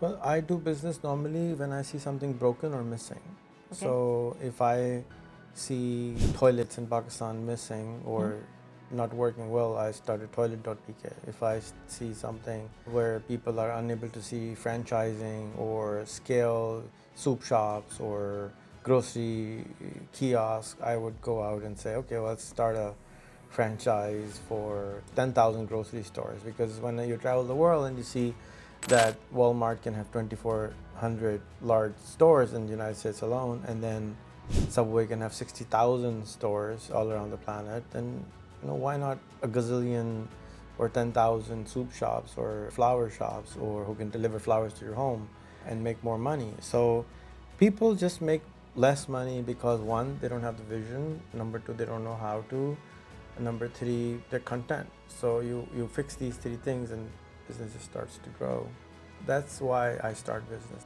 Well, I do business normally when I see something broken or missing. Okay. So if I see toilets in Pakistan missing or not working well, I started toilet.pk. If I see something where people are unable to see franchising or scale soup shops or grocery kiosk, I would go out and say, okay, well, let's start a franchise for 10,000 grocery stores. Because when you travel the world and you see that Walmart can have 2,400 large stores in the United States alone, and then Subway can have 60,000 stores all around the planet, then why not a gazillion or 10,000 soup shops or flower shops or who can deliver flowers to your home and make more money? So people just make less money because one, they don't have the vision, number two, they don't know how to, and number three, they're content. So you fix these three things and business just starts to grow. That's why I start business.